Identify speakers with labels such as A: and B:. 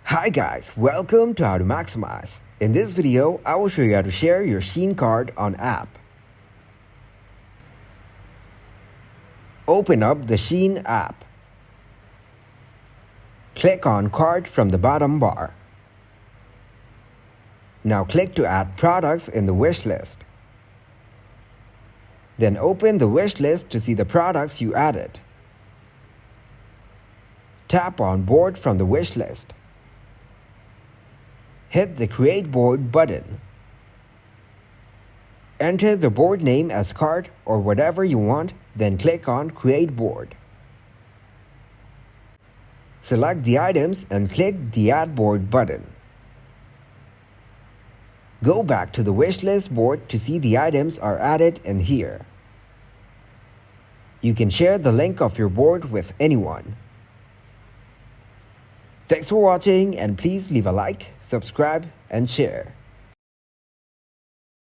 A: Hi guys, welcome to How to Maximize. In this video, I will show you how to share your Shein cart on app. Open up the Shein app. Click on Cart from the bottom bar. Now click to add products in the wish list. Then open the wish list to see the products you added. Tap on Board from the wish list. Hit the Create Board button. Enter the board name as cart or whatever you want, then click on Create Board. Select the items and click the Add Board button. Go back to the wishlist board to see the items are added in here. You can share the link of your board with anyone. Thanks for watching, and please leave a like, subscribe, and share.